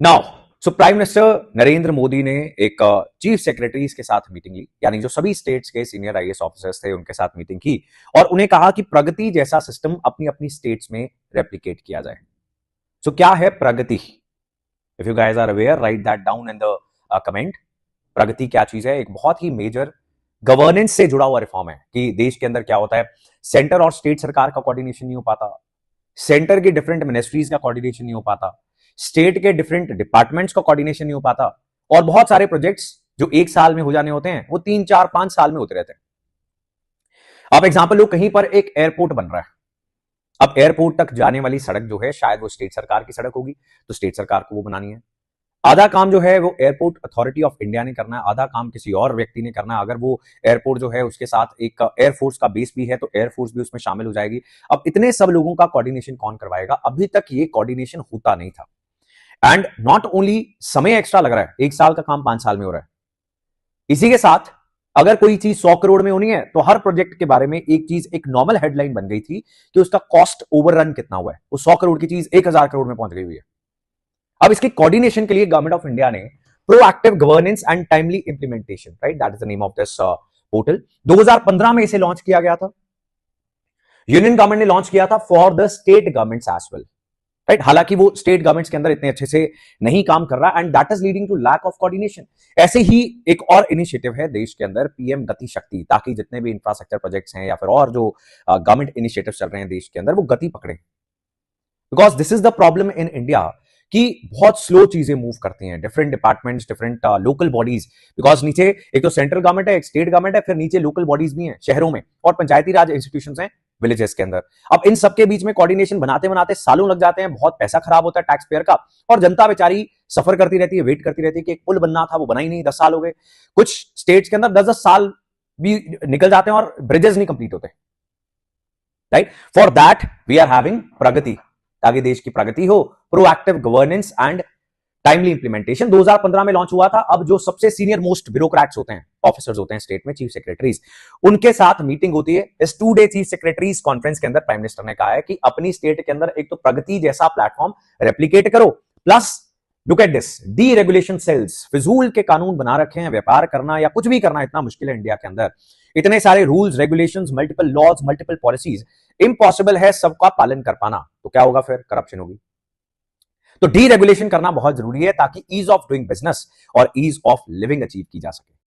Now prime minister Narendra Modi ने एक chief secretaries के साथ मीटिंग ली, यानी जो सभी स्टेट्स के सीनियर आईएएस ऑफिसर्स थे उनके साथ मीटिंग की और उन्हें कहा कि प्रगति जैसा सिस्टम अपनी अपनी स्टेट्स में रेप्लिकेट किया जाए। क्या है Pragati? If you guys are aware, right that down in the comment. Pragati क्या चीज है? एक बहुत ही मेजर गवर्नेंस से जुड़ा हुआ रिफॉर्म है कि देश के अंदर क्या होता है, सेंटर और स्टेट सरकार का कोऑर्डिनेशन नहीं हो पाता, सेंटर के डिफरेंट मिनिस्ट्रीज का कोऑर्डिनेशन नहीं हो पाता, स्टेट के डिफरेंट डिपार्टमेंट्स का कोऑर्डिनेशन नहीं हो पाता, और बहुत सारे प्रोजेक्ट्स जो एक साल में हो जाने होते हैं वो 3 4 5 साल में होते रहते हैं। अब एग्जांपल लो, कहीं पर एक एयरपोर्ट बन रहा है। अब एयरपोर्ट तक जाने वाली सड़क जो है शायद वो स्टेट सरकार की सड़क होगी, तो स्टेट सरकार को वो बनानी है। आधा काम जो है वो एयरपोर्ट अथॉरिटी ऑफ इंडिया ने करना है, आधा काम किसी और व्यक्ति ने करना है। अगर वो एयरपोर्ट जो है उसके साथ एक एयरफोर्स का बेस भी है तो एयरफोर्स भी उसमें शामिल हो जाएगी। अब इतने सब लोगों का कोऑर्डिनेशन कौन करवाएगा? अभी तक ये कोऑर्डिनेशन होता नहीं था। एंड नॉट ओनली समय एक्स्ट्रा लग रहा है, एक साल का काम 5 साल में हो रहा है। इसी के साथ अगर कोई चीज 100 करोड़ में होनी है तो हर प्रोजेक्ट के बारे में एक चीज, एक नॉर्मल हेडलाइन बन गई थी कि उसका कॉस्ट ओवररन कितना हुआ है। वो 100 करोड़ की चीज 1000 करोड़ में पहुंच गई हुई है। अब इसके कोऑर्डिनेशन के लिए गवर्नमेंट ऑफ इंडिया ने proactive governance and timely implementation, right, that is the name of this portal, 2015 में इसे लॉन्च किया गया था। यूनियन गवर्नमेंट ने लॉन्च किया था for the state governments as well, right. हालांकि वो स्टेट गवर्नमेंट्स के अंदर इतने अच्छे से नहीं काम कर रहा, and that is leading to lack of coordination. ऐसे ही एक और इनिशिएटिव है देश के अंदर, पीएम गति शक्ति, ताकि जितने भी इंफ्रास्ट्रक्चर प्रोजेक्ट्स हैं या फिर और जो गवर्नमेंट इनिशिएटिव चल रहे हैं देश के अंदर, वो गति पकड़े। Because this is the problem in India कि बहुत स्लो चीजें मूव करती हैं, different departments, different local bodies. Because नीचे एक तो सेंट्रल गवर्नमेंट है, एक स्टेट गवर्नमेंट है, फिर नीचे लोकल बॉडीज भी हैं शहरों में, और पंचायती राज इंस्टीट्यूशंस हैं विलेजेस के अंदर। अब इन सबके बीच में कोऑर्डिनेशन बनाते बनाते सालों लग जाते हैं, बहुत पैसा खराब होता है टैक्स पेयर का, और जनता बेचारी सफर करती रहती है, वेट करती रहती है कि एक पुल बनना था वो बना ही नहीं, 10 साल हो गए। कुछ स्टेट्स के अंदर 10-10 साल भी निकल जाते हैं और ब्रिजेस नहीं कंप्लीट होते, right. For that we are having Pragati, ताकि देश की प्रगति हो। Proactive governance and timely implementation 2015 में लॉन्च हुआ था। अब जो सबसे सीनियर मोस्ट ब्यूरोक्रेट्स होते हैं, ऑफिसर्स होते हैं स्टेट में, चीफ सेक्रेटरीज, उनके साथ मीटिंग होती है। इस 2 डे चीफ सेक्रेटरीज कॉन्फ्रेंस के अंदर प्राइम मिनिस्टर ने कहा है कि अपनी स्टेट के अंदर एक तो प्रगति जैसा प्लेटफॉर्म रेप्लिकेट करो, plus look at this, deregulation cells. फिजूल के कानून बना रखे हैं, व्यापार करना या कुछ भी करना इतना मुश्किल है इंडिया के अंदर। इतने सारे rules, regulations, multiple laws, multiple policies, impossible है सबका पालन कर पाना। तो क्या होगा? फिर करप्शन होगी। तो डी रेगुलेशन करना बहुत जरूरी है ताकि ईज ऑफ डूइंग बिजनेस और ईज ऑफ लिविंग अचीव की जा सके।